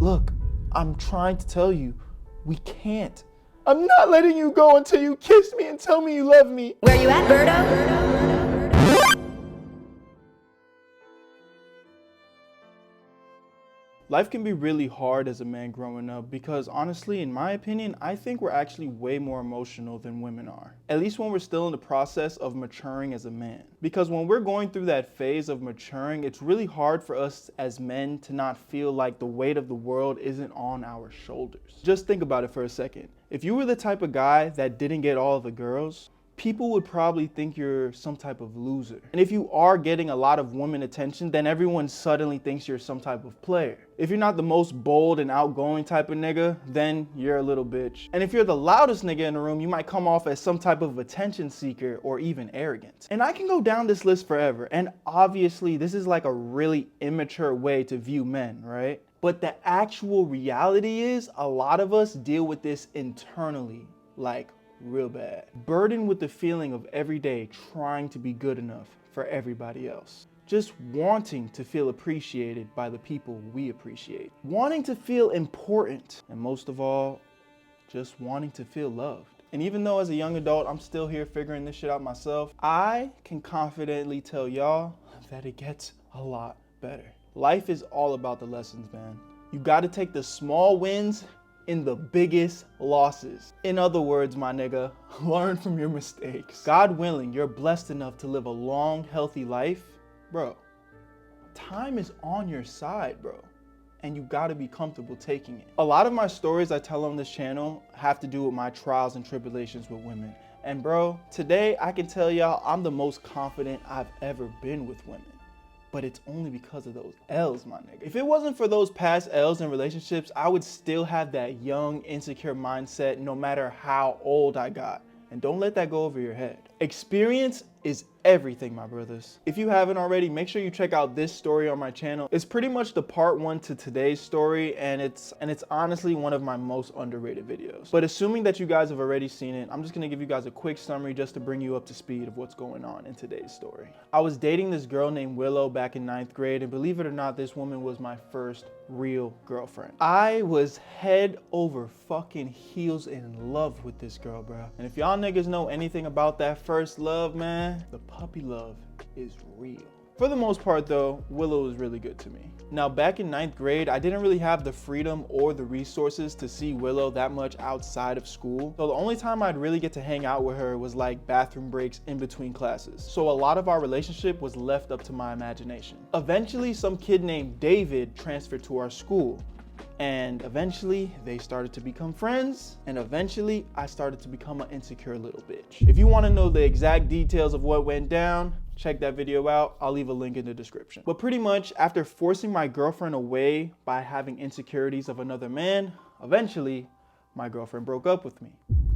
Look, I'm trying to tell you, we can't. I'm not letting you go until you kiss me and tell me you love me. Where you at, Berto? Life can be really hard as a man growing up because honestly, in my opinion, I think we're actually way more emotional than women are. At least when we're still in the process of maturing as a man. Because when we're going through that phase of maturing, it's really hard for us as men to not feel like the weight of the world isn't on our shoulders. Just think about it for a second. If you were the type of guy that didn't get all of the girls, people would probably think you're some type of loser. And if you are getting a lot of women attention, then everyone suddenly thinks you're some type of player. If you're not the most bold and outgoing type of nigga, then you're a little bitch. And if you're the loudest nigga in the room, you might come off as some type of attention seeker or even arrogant. And I can go down this list forever. And obviously, this is like a really immature way to view men, right? But the actual reality is a lot of us deal with this internally, like real bad. Burdened with the feeling of every day trying to be good enough for everybody else. Just wanting to feel appreciated by the people we appreciate. Wanting to feel important. And most of all, just wanting to feel loved. And even though as a young adult, I'm still here figuring this shit out myself, I can confidently tell y'all that it gets a lot better. Life is all about the lessons, man. You gotta take the small wins in the biggest losses. In other words, my nigga, learn from your mistakes. God willing, you're blessed enough to live a long, healthy life, bro. Time is on your side, bro. And you gotta be comfortable taking it. A lot of my stories I tell on this channel have to do with my trials and tribulations with women. And bro, today I can tell y'all I'm the most confident I've ever been with women. But it's only because of those L's, my nigga. If it wasn't for those past L's in relationships, I would still have that young, insecure mindset no matter how old I got. And don't let that go over your head. Experience is everything, my brothers. If you haven't already, make sure you check out this story on my channel. It's pretty much the part 1 to today's story, and it's honestly one of my most underrated videos. But assuming that you guys have already seen it, I'm just gonna give you guys a quick summary just to bring you up to speed of what's going on in today's story. I was dating this girl named Willow back in 9th grade, and believe it or not, this woman was my first real girlfriend. I was head over fucking heels in love with this girl, bro. And if y'all niggas know anything about that first love, man, the puppy love is real. For the most part though, Willow was really good to me. Now back in 9th grade, I didn't really have the freedom or the resources to see Willow that much outside of school. So the only time I'd really get to hang out with her was like bathroom breaks in between classes. So a lot of our relationship was left up to my imagination. Eventually, some kid named David transferred to our school. And eventually they started to become friends, and eventually I started to become an insecure little bitch. If you want to know the exact details of what went down, check that video out. I'll leave a link in the description. But pretty much after forcing my girlfriend away by having insecurities of another man, eventually my girlfriend broke up with me,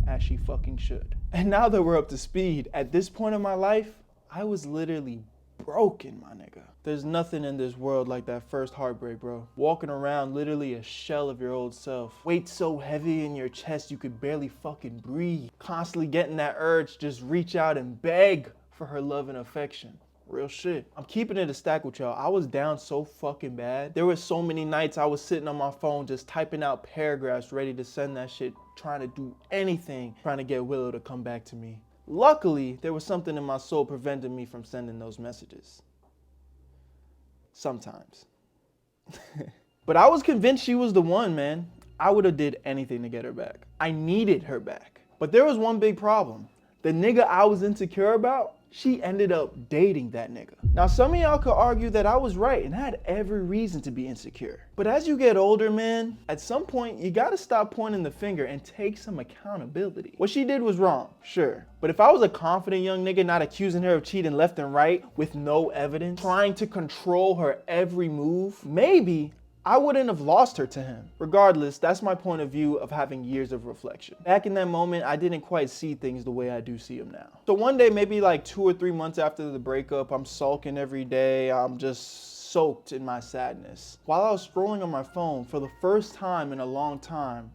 as she fucking should. And now that we're up to speed, at this point in my life, I was literally broken, my nigga. There's nothing in this world like that first heartbreak, bro. Walking around literally a shell of your old self. Weight so heavy in your chest you could barely fucking breathe. Constantly getting that urge to just reach out and beg for her love and affection. Real shit. I'm keeping it a stack with y'all. I was down so fucking bad. There were so many nights I was sitting on my phone just typing out paragraphs ready to send that shit, trying to do anything, trying to get Willow to come back to me. Luckily, there was something in my soul preventing me from sending those messages. Sometimes. But I was convinced she was the one, man. I would have did anything to get her back. I needed her back. But there was one big problem. The nigga I was insecure about, she ended up dating that nigga. Now, some of y'all could argue that I was right and had every reason to be insecure. But as you get older, man, at some point, you gotta stop pointing the finger and take some accountability. What she did was wrong, sure. But if I was a confident young nigga not accusing her of cheating left and right with no evidence, trying to control her every move, maybe I wouldn't have lost her to him. Regardless, that's my point of view of having years of reflection. Back in that moment, I didn't quite see things the way I do see them now. So one day, maybe like 2 or 3 months after the breakup, I'm sulking every day. I'm just soaked in my sadness. While I was scrolling on my phone for the first time in a long time,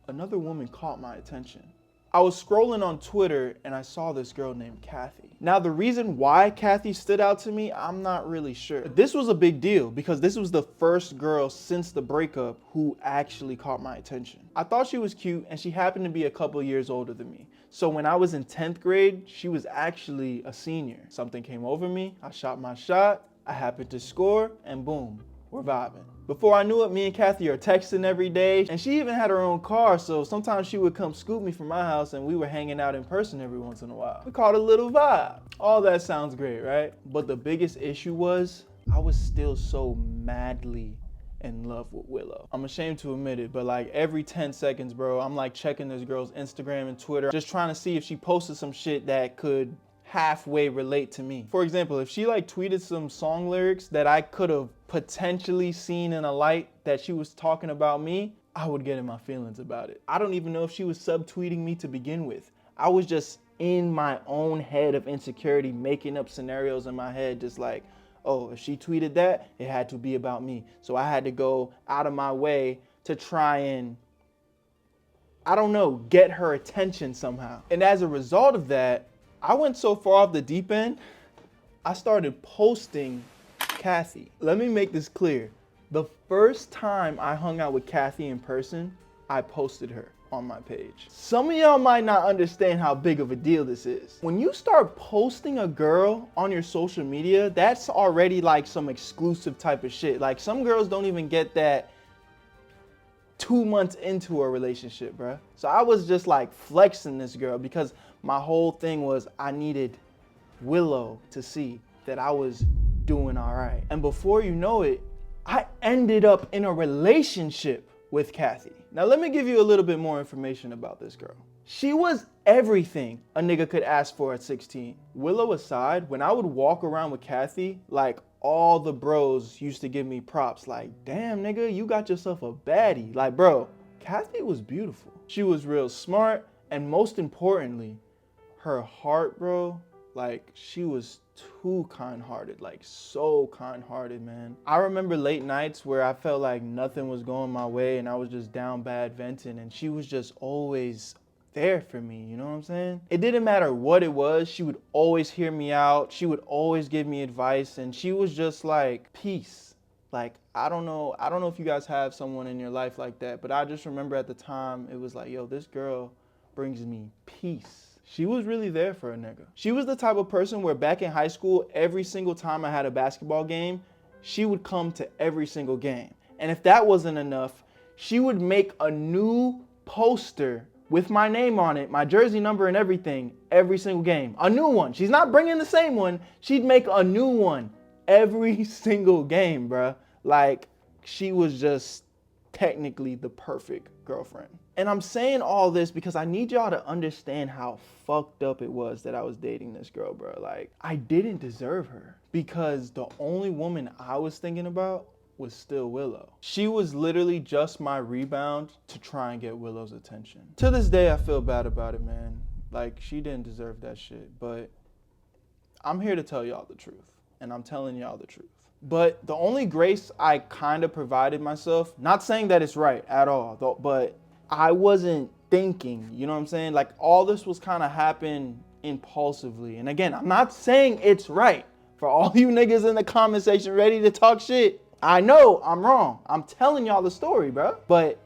another woman caught my attention. I was scrolling on Twitter and I saw this girl named Kathy. Now, the reason why Kathy stood out to me, I'm not really sure. This was a big deal because this was the first girl since the breakup who actually caught my attention. I thought she was cute and she happened to be a couple years older than me. So when I was in 10th grade, she was actually a senior. Something came over me, I shot my shot, I happened to score, and boom, we're vibing. Before I knew it, me and Kathy are texting every day, and she even had her own car, so sometimes she would come scoop me from my house and we were hanging out in person every once in a while. We called it a little vibe. All that sounds great, right? But the biggest issue was I was still so madly in love with Willow. I'm ashamed to admit it, but like every 10 seconds, bro, I'm like checking this girl's Instagram and Twitter, just trying to see if she posted some shit that could halfway relate to me. For example, if she like tweeted some song lyrics that I could have potentially seen in a light that she was talking about me, I would get in my feelings about it. I don't even know if she was subtweeting me to begin with. I was just in my own head of insecurity, making up scenarios in my head, just like, oh, if she tweeted that, it had to be about me. So I had to go out of my way to try and, I don't know, get her attention somehow. And as a result of that, I went so far off the deep end, I started posting Kathy. Let me make this clear. The first time I hung out with Kathy in person, I posted her on my page. Some of y'all might not understand how big of a deal this is. When you start posting a girl on your social media, that's already like some exclusive type of shit. Like some girls don't even get that 2 months into a relationship, bruh. So I was just like flexing this girl because my whole thing was I needed Willow to see that I was doing all right. And before you know it, I ended up in a relationship with Kathy. Now let me give you a little bit more information about this girl. She was everything a nigga could ask for at 16. Willow aside, when I would walk around with Kathy, like all the bros used to give me props like, damn nigga, you got yourself a baddie. Like bro, Kathy was beautiful. She was real smart, and most importantly, her heart, bro, like she was too kind-hearted, like so kind-hearted, man. I remember late nights where I felt like nothing was going my way and I was just down bad venting, and she was just always there for me, you know what I'm saying? It didn't matter what it was, she would always hear me out, she would always give me advice, and she was just like peace. Like I don't know if you guys have someone in your life like that, but I just remember at the time it was like, yo, this girl brings me peace. She was really there for a nigga. She was the type of person where back in high school, every single time I had a basketball game, she would come to every single game. And if that wasn't enough, she would make a new poster with my name on it, my jersey number and everything, every single game. A new one. She's not bringing the same one. She'd make a new one every single game, bruh. Like, she was just technically the perfect girlfriend. And I'm saying all this because I need y'all to understand how fucked up it was that I was dating this girl, bro. Like, I didn't deserve her because the only woman I was thinking about was still Willow. She was literally just my rebound to try and get Willow's attention. To this day, I feel bad about it, man. Like, she didn't deserve that shit, but I'm here to tell y'all the truth, and I'm telling y'all the truth. But the only grace I kind of provided myself, not saying that it's right at all, but I wasn't thinking, you know what I'm saying? Like all this was kind of happening impulsively. And again, I'm not saying it's right. For all you niggas in the comment section ready to talk shit, I know I'm wrong. I'm telling y'all the story, bro. But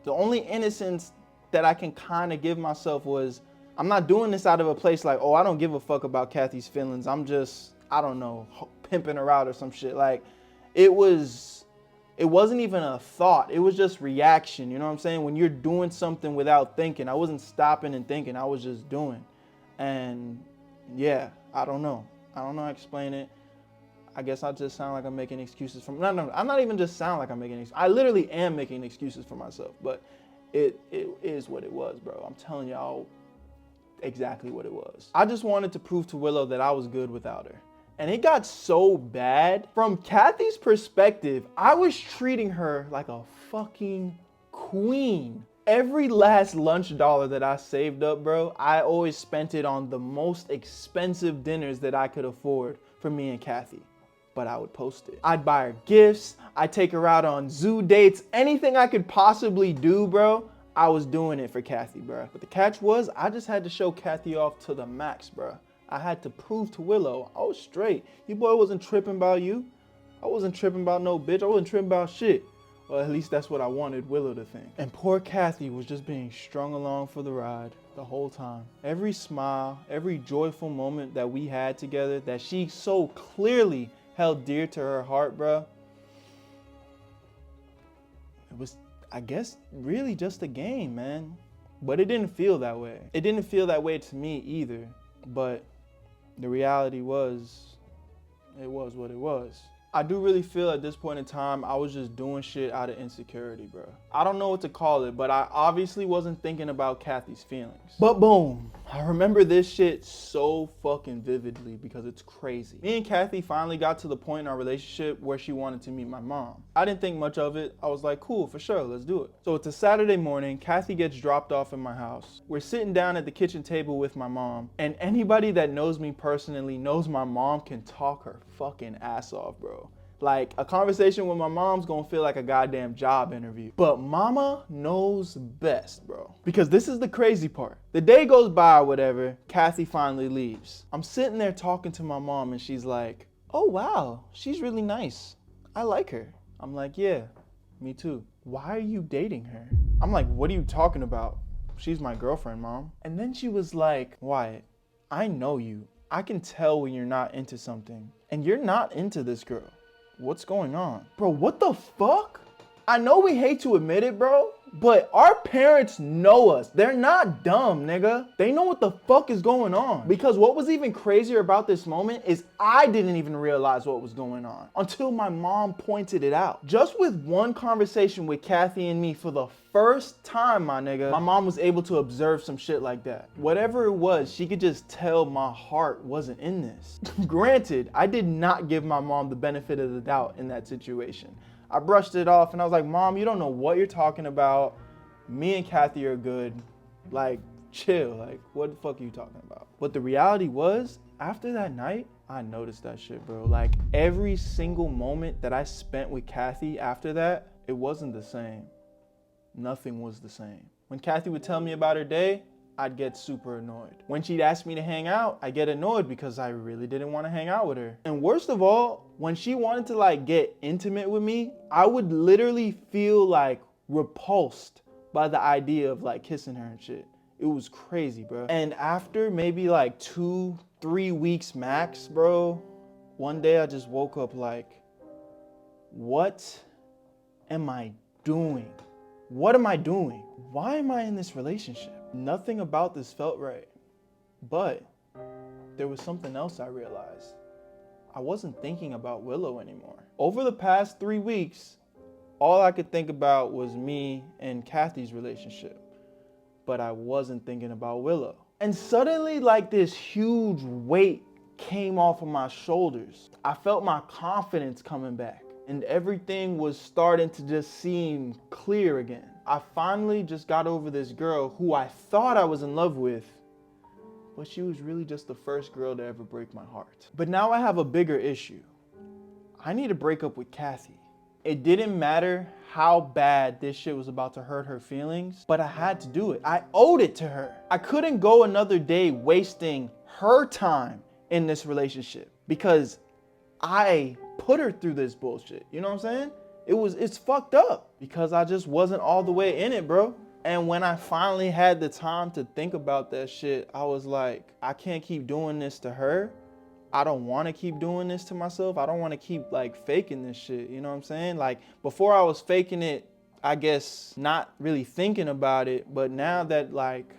the only innocence that I can kind of give myself was, I'm not doing this out of a place like, oh, I don't give a fuck about Kathy's feelings. I'm just, I don't know, pimping her out or some shit. Like, it wasn't even a thought. It was just reaction. You know what I'm saying? When you're doing something without thinking, I wasn't stopping and thinking. I was just doing. And yeah, I don't know how to explain it. I guess I just sound like I'm making excuses for, no, I'm not even just sound like I'm making excuses. I literally am making excuses for myself, but it is what it was, bro. I'm telling y'all exactly what it was. I just wanted to prove to Willow that I was good without her. And it got so bad. From Kathy's perspective, I was treating her like a fucking queen. Every last lunch dollar that I saved up, bro, I always spent it on the most expensive dinners that I could afford for me and Kathy. But I would post it. I'd buy her gifts. I'd take her out on zoo dates. Anything I could possibly do, bro, I was doing it for Kathy, bro. But the catch was, I just had to show Kathy off to the max, bro. I had to prove to Willow I was straight. Your boy wasn't tripping about you. I wasn't tripping about no bitch. I wasn't tripping about shit. Well, at least that's what I wanted Willow to think. And poor Kathy was just being strung along for the ride the whole time. Every smile, every joyful moment that we had together that she so clearly held dear to her heart, bruh, it was, I guess, really just a game, man. But it didn't feel that way. It didn't feel that way to me either. But the reality was, it was what it was. I do really feel at this point in time, I was just doing shit out of insecurity, bro. I don't know what to call it, but I obviously wasn't thinking about Kathy's feelings. But boom, I remember this shit so fucking vividly because it's crazy. Me and Kathy finally got to the point in our relationship where she wanted to meet my mom. I didn't think much of it. I was like, cool, for sure, let's do it. So it's a Saturday morning, Kathy gets dropped off in my house. We're sitting down at the kitchen table with my mom, and anybody that knows me personally knows my mom can talk her fucking ass off, bro. Like, a conversation with my mom's gonna feel like a goddamn job interview. But mama knows best, bro. Because this is the crazy part. The day goes by or whatever, Kathy finally leaves. I'm sitting there talking to my mom and she's like, oh wow, she's really nice. I like her. I'm like, yeah, me too. Why are you dating her? I'm like, what are you talking about? She's my girlfriend, Mom. And then she was like, Wyatt, I know you. I can tell when you're not into something. And you're not into this girl. What's going on? Bro, what the fuck? I know we hate to admit it, bro, but our parents know us. They're not dumb, nigga. They know what the fuck is going on. Because what was even crazier about this moment is I didn't even realize what was going on until my mom pointed it out. Just with one conversation with Kathy and me for the first time, my nigga, my mom was able to observe some shit like that. Whatever it was, she could just tell my heart wasn't in this. Granted, I did not give my mom the benefit of the doubt in that situation. I brushed it off and I was like, Mom, you don't know what you're talking about. Me and Kathy are good. Like, chill. Like, what the fuck are you talking about? But the reality was, after that night, I noticed that shit, bro. Like, every single moment that I spent with Kathy after that, it wasn't the same. Nothing was the same. When Kathy would tell me about her day, I'd get super annoyed. When she'd ask me to hang out, I get annoyed because I really didn't want to hang out with her. And worst of all, when she wanted to like get intimate with me, I would literally feel like repulsed by the idea of like kissing her and shit. It was crazy, bro. And after maybe like 2-3 weeks max, bro, one day I just woke up like, what am I doing? What am I doing? Why am I in this relationship? Nothing about this felt right. But there was something else I realized. I wasn't thinking about Willow anymore. Over the past 3 weeks, all I could think about was me and Kathy's relationship. But I wasn't thinking about Willow. And suddenly, like, this huge weight came off of my shoulders. I felt my confidence coming back. And everything was starting to just seem clear again. I finally just got over this girl who I thought I was in love with, but she was really just the first girl to ever break my heart. But now I have a bigger issue. I need to break up with Kathy. It didn't matter how bad this shit was about to hurt her feelings, but I had to do it. I owed it to her. I couldn't go another day wasting her time in this relationship because I put her through this bullshit. You know what I'm saying? It's fucked up because I just wasn't all the way in it, bro. And when I finally had the time to think about that shit, I was like, I can't keep doing this to her. I don't want to keep doing this to myself. I don't want to keep like faking this shit. You know what I'm saying? Like before I was faking it, I guess not really thinking about it. But now that like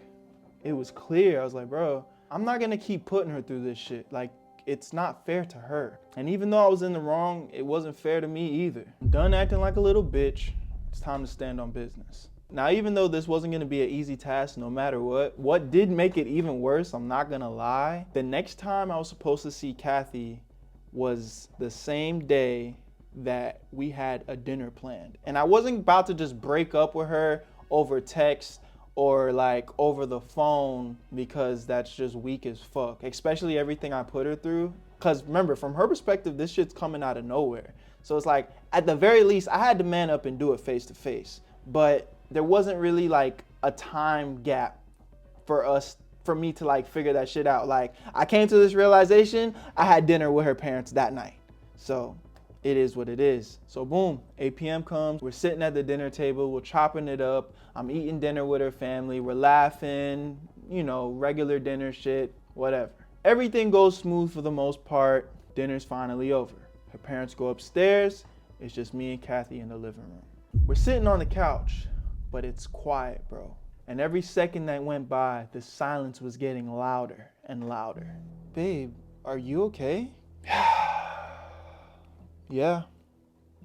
it was clear, I was like, bro, I'm not going to keep putting her through this shit. Like, it's not fair to her. And even though I was in the wrong, it wasn't fair to me either. I'm done acting like a little bitch. It's time to stand on business. Now, even though this wasn't gonna be an easy task no matter what did make it even worse, I'm not gonna lie, the next time I was supposed to see Kathy was the same day that we had a dinner planned. And I wasn't about to just break up with her over text or like over the phone because that's just weak as fuck, especially everything I put her through. Cause remember, from her perspective, this shit's coming out of nowhere. So it's like, at the very least, I had to man up and do it face to face. But there wasn't really like a time gap for for me to like figure that shit out. Like, I came to this realization, I had dinner with her parents that night. So it is what it is. So boom, 8 p.m. comes, we're sitting at the dinner table, we're chopping it up. I'm eating dinner with her family, we're laughing, you know, regular dinner shit, whatever. Everything goes smooth for the most part. Dinner's finally over. Her parents go upstairs. It's just me and Kathy in the living room. We're sitting on the couch, but it's quiet, bro. And every second that went by, the silence was getting louder and louder. Babe, are you okay? Yeah,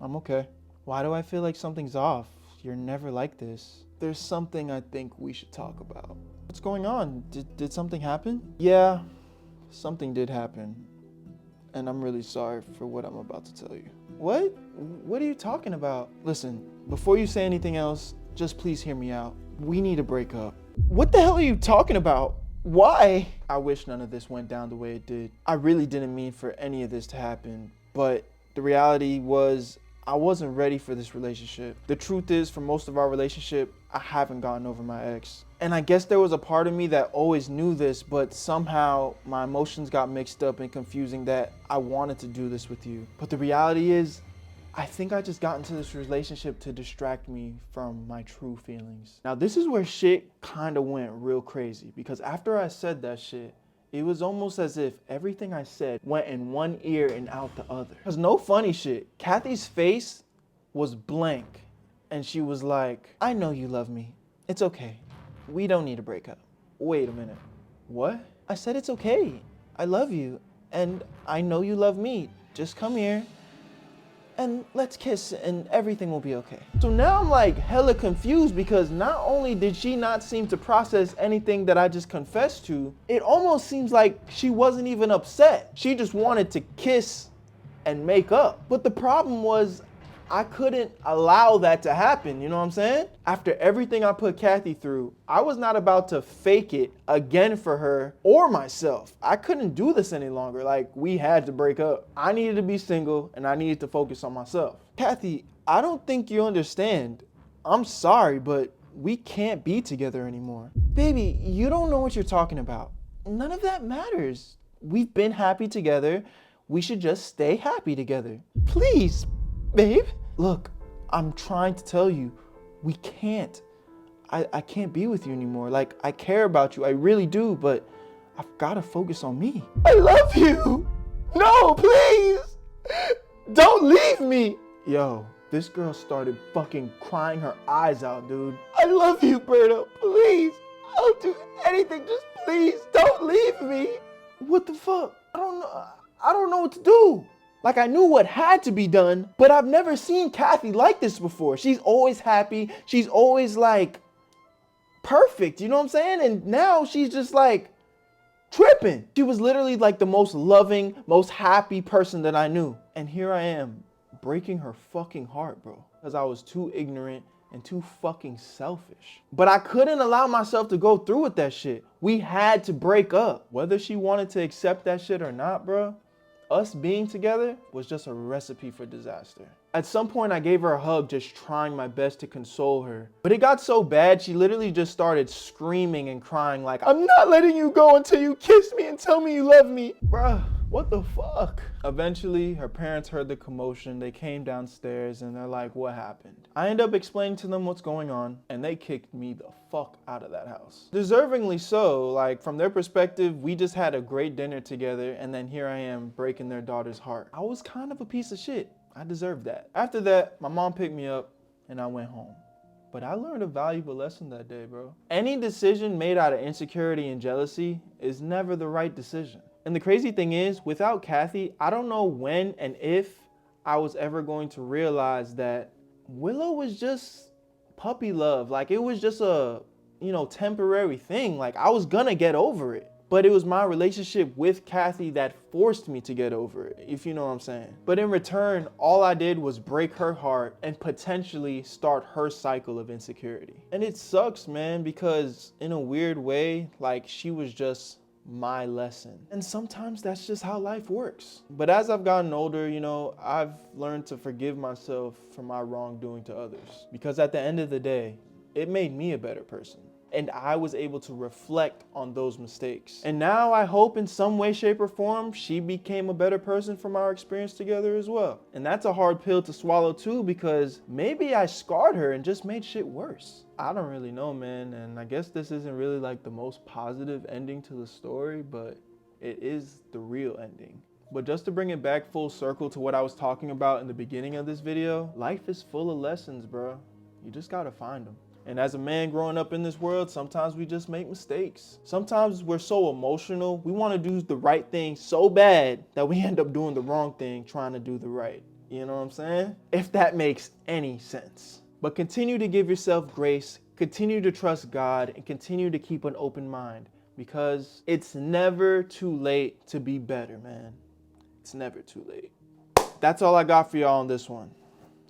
I'm okay. Why do I feel like something's off? You're never like this. There's something I think we should talk about. What's going on? Did something happen? Yeah, something did happen. And I'm really sorry for what I'm about to tell you. What? What are you talking about? Listen, before you say anything else, just please hear me out. We need to break up. What the hell are you talking about? Why? I wish none of this went down the way it did. I really didn't mean for any of this to happen, but the reality was I wasn't ready for this relationship. The truth is, for most of our relationship, I haven't gotten over my ex. And I guess there was a part of me that always knew this, but somehow my emotions got mixed up and confusing that I wanted to do this with you. But the reality is, I think I just got into this relationship to distract me from my true feelings. Now, this is where shit kind of went real crazy, because after I said that shit, it was almost as if everything I said went in one ear and out the other. Because no funny shit, Kathy's face was blank. And she was like, I know you love me. It's okay. We don't need to break up. Wait a minute. What? I said it's okay. I love you. And I know you love me. Just come here and let's kiss and everything will be okay. So now I'm like hella confused, because not only did she not seem to process anything that I just confessed to, it almost seems like she wasn't even upset. She just wanted to kiss and make up. But the problem was, I couldn't allow that to happen, you know what I'm saying? After everything I put Kathy through, I was not about to fake it again for her or myself. I couldn't do this any longer. Like, we had to break up. I needed to be single and I needed to focus on myself. Kathy, I don't think you understand. I'm sorry, but we can't be together anymore. Baby, you don't know what you're talking about. None of that matters. We've been happy together. We should just stay happy together. Please, babe. Look, I'm trying to tell you, we can't. I can't be with you anymore. Like, I care about you, I really do, but I've got to focus on me. I love you. No, please. Don't leave me. Yo, this girl started fucking crying her eyes out, dude. I love you, Berto. Please. I'll do anything. Just please don't leave me. What the fuck? I don't know what to do. Like, I knew what had to be done, but I've never seen Kathy like this before. She's always happy. She's always like perfect, you know what I'm saying? And now she's just like tripping. She was literally like the most loving, most happy person that I knew. And here I am breaking her fucking heart, bro, because I was too ignorant and too fucking selfish. But I couldn't allow myself to go through with that shit. We had to break up. Whether she wanted to accept that shit or not, bro, us being together was just a recipe for disaster. At some point, I gave her a hug, just trying my best to console her. But it got so bad, she literally just started screaming and crying like, I'm not letting you go until you kiss me and tell me you love me. Bruh, what the fuck? Eventually, her parents heard the commotion. They came downstairs and they're like, what happened? I end up explaining to them what's going on, and they kicked me the fuck out of that house. Deservingly so. Like, from their perspective, we just had a great dinner together, and then here I am breaking their daughter's heart. I was kind of a piece of shit. I deserved that. After that, my mom picked me up and I went home. But I learned a valuable lesson that day, bro. Any decision made out of insecurity and jealousy is never the right decision. And the crazy thing is, without Kathy, I don't know when and if I was ever going to realize that Willow was just puppy love. Like, it was just a, temporary thing. Like, I was gonna get over it. But it was my relationship with Kathy that forced me to get over it, if you know what I'm saying. But in return, all I did was break her heart and potentially start her cycle of insecurity. And it sucks, man, because in a weird way, like, she was just my lesson. And sometimes that's just how life works. But as I've gotten older, I've learned to forgive myself for my wrongdoing to others. Because at the end of the day, it made me a better person. and I was able to reflect on those mistakes. And now I hope in some way, shape, or form, she became a better person from our experience together as well. And that's a hard pill to swallow too, because maybe I scarred her and just made shit worse. I don't really know, man. And I guess this isn't really like the most positive ending to the story, but it is the real ending. But just to bring it back full circle to what I was talking about in the beginning of this video, life is full of lessons, bro. You just gotta find them. And as a man growing up in this world, sometimes we just make mistakes. Sometimes we're so emotional, we wanna do the right thing so bad that we end up doing the wrong thing trying to do the right. You know what I'm saying? If that makes any sense. But continue to give yourself grace, continue to trust God, and continue to keep an open mind, because it's never too late to be better, man. It's never too late. That's all I got for y'all on this one.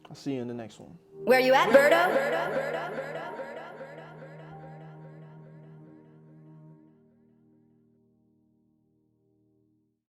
I'll see you in the next one. Where you at, Berto?